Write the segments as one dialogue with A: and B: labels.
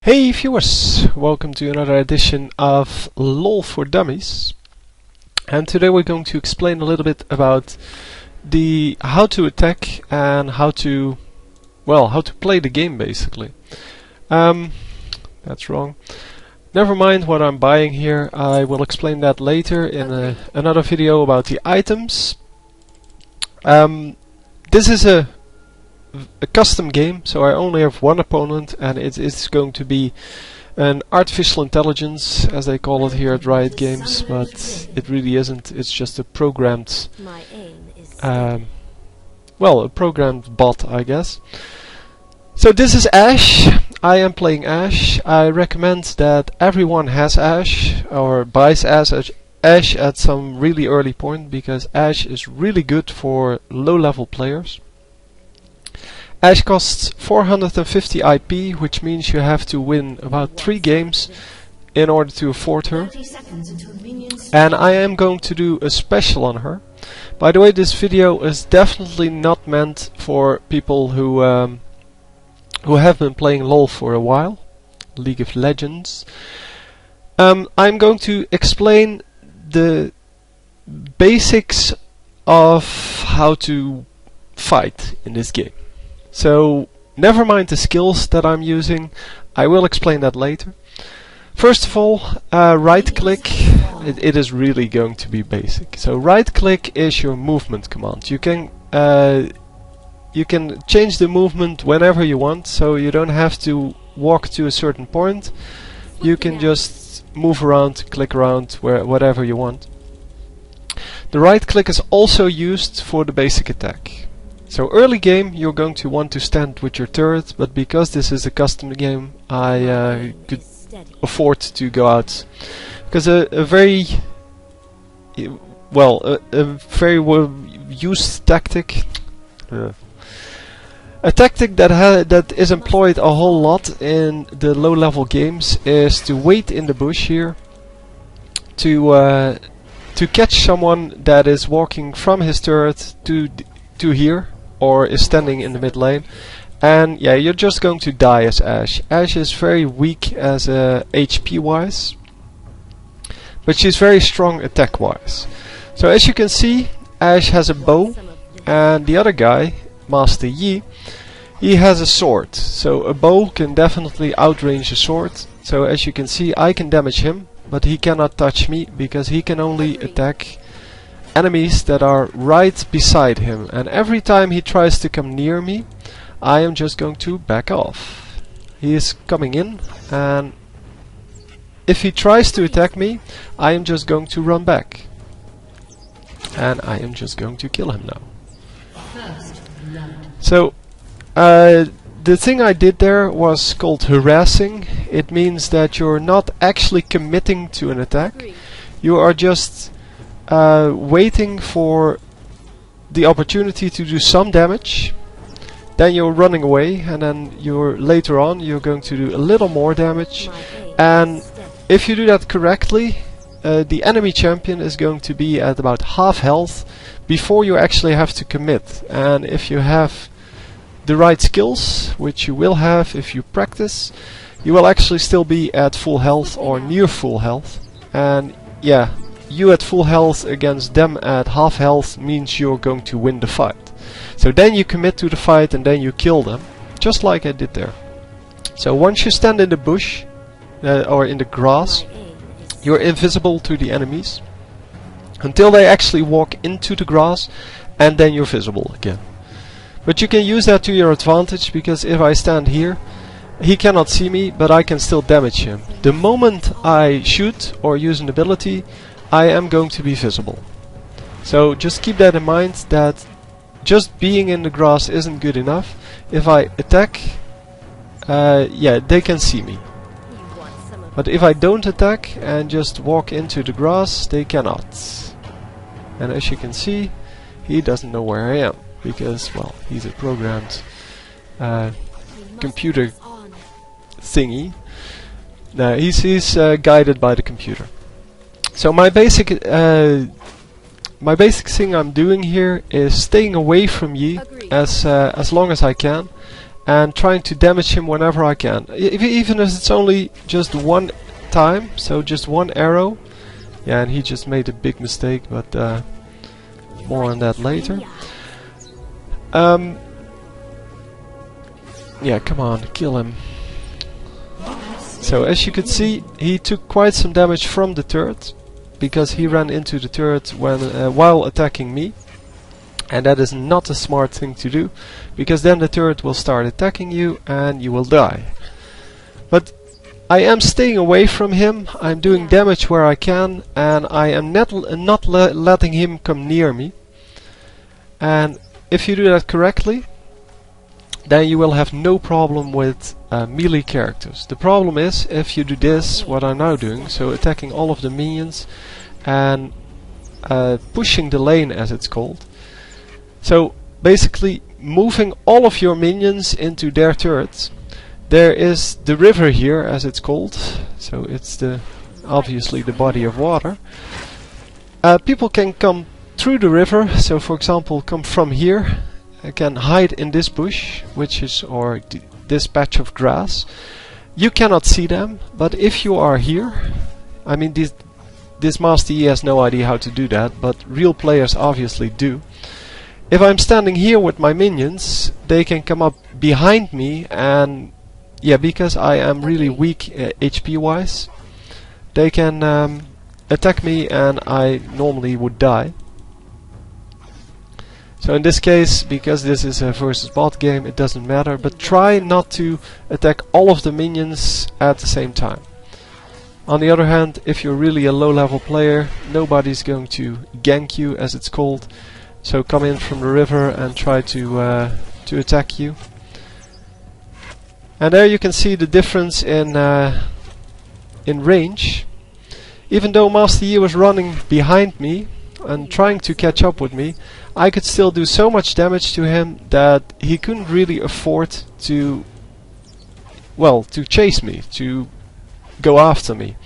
A: Hey viewers, welcome to another edition of LoL for Dummies. And today we're going to explain a little bit about how to attack and how to play the game basically. That's wrong. Never mind what I'm buying here, I will explain that later in another video about the items. This is a custom game, so I only have one opponent, and it is going to be an artificial intelligence, as they call it here at Riot Games, but it really isn't. It's just a programmed, a programmed bot, I guess. So this is Ashe. I am playing Ashe. I recommend that everyone has Ashe or buys Ashe at some really early point, because Ashe is really good for low-level players. Ashe costs 450 IP, which means you have to win about 3 games in order to afford her. And I am going to do a special on her. By the way, this video is definitely not meant for people who have been playing LoL for a while, League of Legends. I'm going to explain the basics of how to fight in this game. So, never mind the skills that I'm using, I will explain that later. First of all, right click, it is really going to be basic. So right click is your movement command. You can change the movement whenever you want, so you don't have to walk to a certain point. You can just move around, click around, whatever you want. The right click is also used for the basic attack. So early game you're going to want to stand with your turret, but because this is a custom game I could afford to go out. Because a very used tactic, a tactic that is employed a whole lot in the low level games is to wait in the bush here to catch someone that is walking from his turret to here, or is standing in the mid lane, and yeah, you're just going to die as Ashe. Ashe is very weak as HP wise, but she's very strong attack wise. So as you can see, Ashe has a bow, and the other guy, Master Yi, he has a sword. So a bow can definitely outrange a sword. So as you can see, I can damage him, but he cannot touch me because he can only attack enemies that are right beside him, and every time he tries to come near me, I am just going to back off. He is coming in, and if he tries to attack me, I am just going to run back, and I am just going to kill him now. So the thing I did there was called harassing. It means that you're not actually committing to an attack, you are just waiting for the opportunity to do some damage, then you're running away, and then later on you're going to do a little more damage, and if you do that correctly, the enemy champion is going to be at about half health before you actually have to commit. And if you have the right skills, which you will have if you practice, you will actually still be at full health or near full health. And yeah, you at full health against them at half health means you're going to win the fight. So then you commit to the fight and then you kill them, just like I did there. So once you stand in the bush or in the grass, you're invisible to the enemies until they actually walk into the grass, and then you're visible again. But you can use that to your advantage, because if I stand here, he cannot see me, but I can still damage him. The moment I shoot or use an ability, I am going to be visible. So just keep that in mind, that just being in the grass isn't good enough. If I attack, yeah, they can see me. But if I don't attack and just walk into the grass, they cannot. And as you can see, he doesn't know where I am, because, well, he's a programmed computer thingy. No, he's guided by the computer. So my basic thing I'm doing here is staying away from Yi as long as I can, and trying to damage him whenever I can. Even if it's only just one time, so just one arrow. Yeah, and he just made a big mistake, but more on that later. Yeah, come on, kill him. So as you could see, he took quite some damage from the turret, because he ran into the turret when while attacking me. And that is not a smart thing to do, because then the turret will start attacking you and you will die. But I am staying away from him, I'm doing damage where I can, and I am not letting him come near me. And if you do that correctly, then you will have no problem with melee characters. The problem is if you do this, what I'm now doing, so attacking all of the minions and pushing the lane, as it's called. So basically moving all of your minions into their turrets. There is the river here, as it's called, so it's obviously the body of water. People can come through the river, so for example come from here, can hide in this bush, which is, or this patch of grass. You cannot see them, but if you are here, I mean this Master E has no idea how to do that, but real players obviously do. If I'm standing here with my minions, they can come up behind me, and yeah, because I am really weak HP wise, they can attack me and I normally would die. So in this case, because this is a versus bot game, it doesn't matter, but try not to attack all of the minions at the same time. On the other hand, if you're really a low level player, nobody's going to gank you, as it's called. So come in from the river and try to attack you. And there you can see the difference in range. Even though Master Yi was running behind me and trying to catch up with me, I could still do so much damage to him that he couldn't really afford to, well, to chase me, to go after me.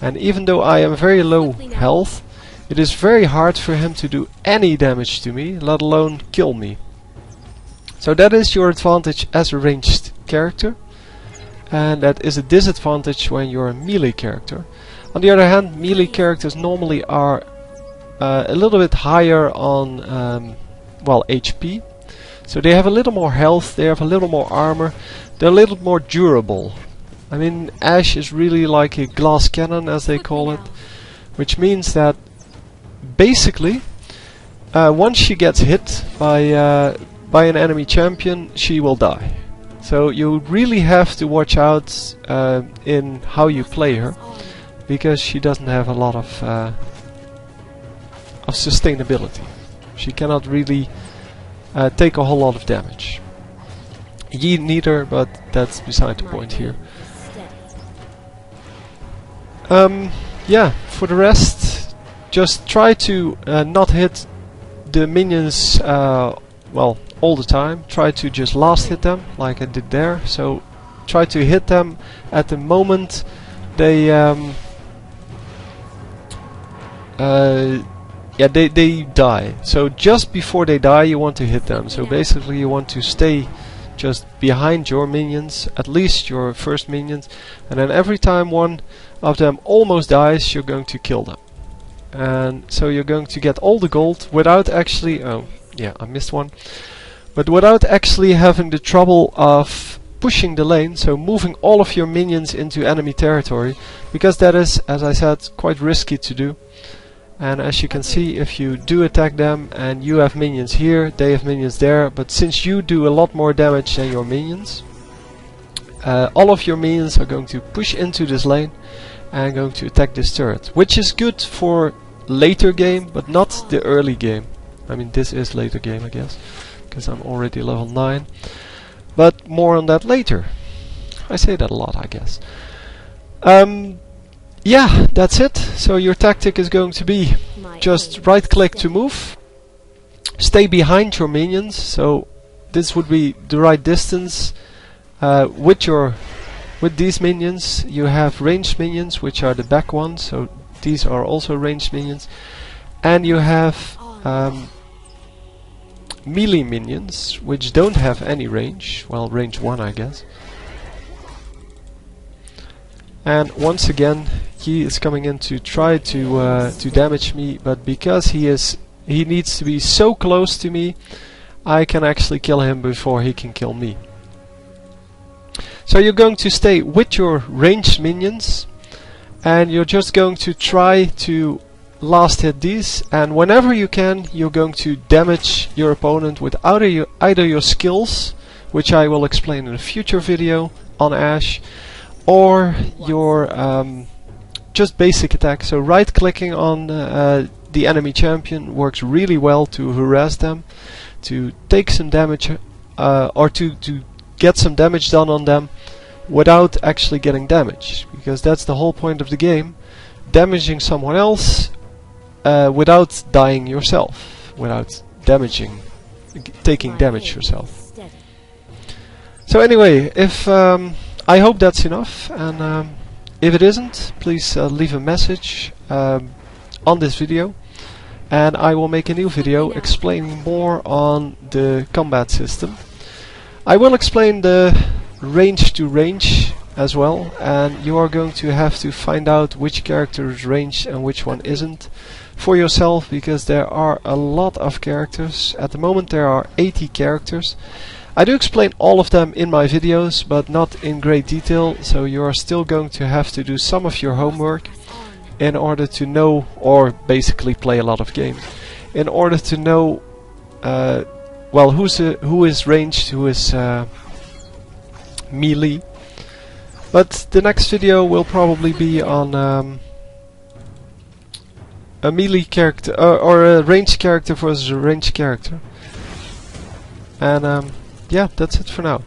A: And even though I am very low health, it is very hard for him to do any damage to me, let alone kill me. So that is your advantage as a ranged character, and that is a disadvantage when you're a melee character. On the other hand, melee characters normally are a little bit higher on well, HP, so they have a little more health, they have a little more armor, they're a little more durable. I mean, Ashe is really like a glass cannon, as they call it, which means that basically once she gets hit by an enemy champion, she will die. So you really have to watch out in how you play her, because she doesn't have a lot of sustainability. She cannot really take a whole lot of damage. Yi neither, but that's beside the point here. Yeah, for the rest, just try to not hit the minions well, all the time. Try to just last hit them, like I did there. So try to hit them at the moment they yeah, they die. So just before they die you want to hit them. So basically you want to stay just behind your minions, at least your first minions, and then every time one of them almost dies, you're going to kill them. And so you're going to get all the gold without actually, oh yeah, I missed one, but without actually having the trouble of pushing the lane, so moving all of your minions into enemy territory, because that is, as I said, quite risky to do. And as you can see, if you do attack them and you have minions here, they have minions there, but since you do a lot more damage than your minions, all of your minions are going to push into this lane and going to attack this turret, which is good for later game, but not the early game. I mean, this is later game, I guess, because I'm already level 9, but more on that later. I say that a lot, I guess. Yeah, that's it. So your tactic is going to be just right click to move, stay behind your minions, so this would be the right distance. With these minions you have ranged minions, which are the back ones, so these are also ranged minions, and you have melee minions, which don't have any range. Well, range 1 I guess. And once again he is coming in to try to damage me, but because he needs to be so close to me, I can actually kill him before he can kill me. So you're going to stay with your ranged minions, and you're just going to try to last hit these, and whenever you can you're going to damage your opponent with either your skills, which I will explain in a future video on Ash, or your just basic attack. So right clicking on the enemy champion works really well to harass them, to take some damage, or to get some damage done on them without actually getting damage, because that's the whole point of the game, damaging someone else without dying yourself, without taking damage yourself. So anyway, if I hope that's enough, and if it isn't, please leave a message on this video, and I will make a new video explaining more on the combat system. I will explain the range to range as well, and you are going to have to find out which character is ranged and which one isn't for yourself, because there are a lot of characters. At the moment there are 80 characters. I do explain all of them in my videos, but not in great detail, so you are still going to have to do some of your homework in order to know, or basically play a lot of games, in order to know well, who is ranged, who is melee. But the next video will probably be on a melee character, or a ranged character versus a ranged character. And yeah, that's it for now.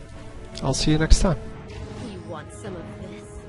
A: I'll see you next time.
B: You want some of this?